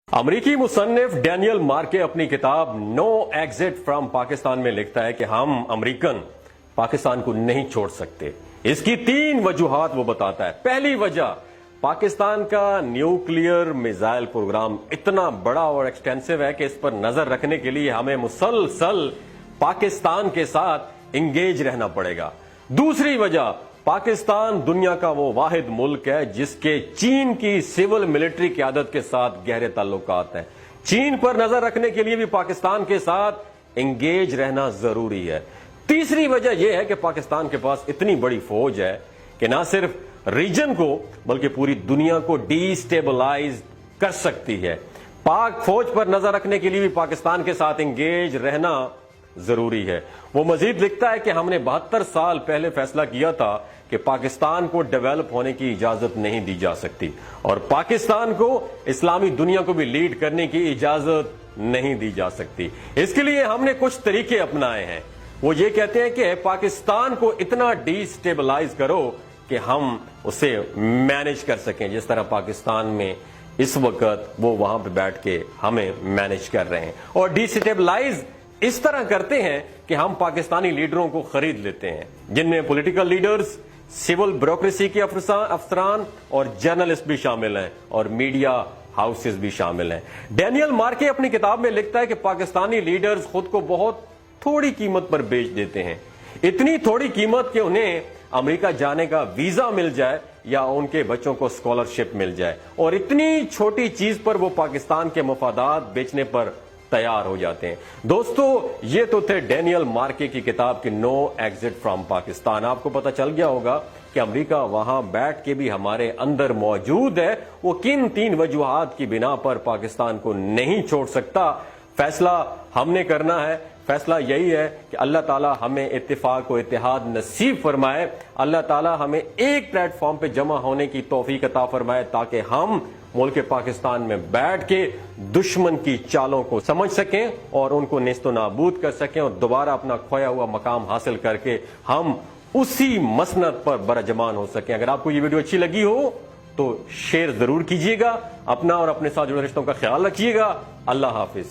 امریکی مصنف ڈینیل مارکے اپنی کتاب نو ایگزٹ فرام پاکستان میں لکھتا ہے کہ ہم امریکن پاکستان کو نہیں چھوڑ سکتے۔ اس کی 3 وجوہات وہ بتاتا ہے۔ پہلی وجہ، پاکستان کا نیوکلیئر میزائل پروگرام اتنا بڑا اور ایکسٹینسو ہے کہ اس پر نظر رکھنے کے لیے ہمیں مسلسل پاکستان کے ساتھ انگیج رہنا پڑے گا۔ دوسری وجہ، پاکستان دنیا کا وہ واحد ملک ہے جس کے چین کی سول ملٹری قیادت کے ساتھ گہرے تعلقات ہیں۔ چین پر نظر رکھنے کے لیے بھی پاکستان کے ساتھ انگیج رہنا ضروری ہے۔ تیسری وجہ یہ ہے کہ پاکستان کے پاس اتنی بڑی فوج ہے کہ نہ صرف ریجن کو بلکہ پوری دنیا کو ڈی سٹیبلائز کر سکتی ہے۔ پاک فوج پر نظر رکھنے کے لیے بھی پاکستان کے ساتھ انگیج رہنا ضروری ہے۔ وہ مزید لکھتا ہے کہ ہم نے 72 سال پہلے فیصلہ کیا تھا کہ پاکستان کو ڈیولپ ہونے کی اجازت نہیں دی جا سکتی اور پاکستان کو اسلامی دنیا کو بھی لیڈ کرنے کی اجازت نہیں دی جا سکتی۔ اس کے لیے ہم نے کچھ طریقے اپنائے ہیں۔ وہ یہ کہتے ہیں کہ پاکستان کو اتنا ڈی سٹیبلائز کرو کہ ہم اسے مینج کر سکیں، جس طرح پاکستان میں اس وقت وہ وہاں پہ بیٹھ کے ہمیں مینج کر رہے ہیں۔ اور ڈی سٹیبلائز اس طرح کرتے ہیں کہ ہم پاکستانی لیڈروں کو خرید لیتے ہیں، جن میں پولیٹیکل لیڈرز، سول بیوروکریسی کے افسران اور جرنلسٹ بھی شامل ہیں اور میڈیا ہاؤسز بھی شامل ہیں۔ ڈینیل مارکے اپنی کتاب میں لکھتا ہے کہ پاکستانی لیڈرز خود کو بہت تھوڑی قیمت پر بیچ دیتے ہیں، اتنی تھوڑی قیمت کہ انہیں امریکہ جانے کا ویزا مل جائے یا ان کے بچوں کو اسکالرشپ مل جائے، اور اتنی چھوٹی چیز پر وہ پاکستان کے مفادات بیچنے پر تیار ہو جاتے ہیں۔ دوستو، یہ تو تھے ڈینیل مارکے کی کتاب کی نو ایگزٹ فرام پاکستان۔ آپ کو پتہ چل گیا ہوگا کہ امریکہ وہاں بیٹھ کے بھی ہمارے اندر موجود ہے، وہ کن 3 وجوہات کی بنا پر پاکستان کو نہیں چھوڑ سکتا۔ فیصلہ ہم نے کرنا ہے۔ فیصلہ یہی ہے کہ اللہ تعالی ہمیں اتفاق و اتحاد نصیب فرمائے، اللہ تعالی ہمیں ایک پلیٹ فارم پہ جمع ہونے کی توفیق عطا فرمائے تاکہ ہم ملک پاکستان میں بیٹھ کے دشمن کی چالوں کو سمجھ سکیں اور ان کو نیست و نابود کر سکیں اور دوبارہ اپنا کھویا ہوا مقام حاصل کر کے ہم اسی مسند پر برجمان ہو سکیں۔ اگر آپ کو یہ ویڈیو اچھی لگی ہو تو شیئر ضرور کیجیے گا، اپنا اور اپنے ساتھ جڑے رشتوں کا خیال رکھیے گا۔ اللہ حافظ۔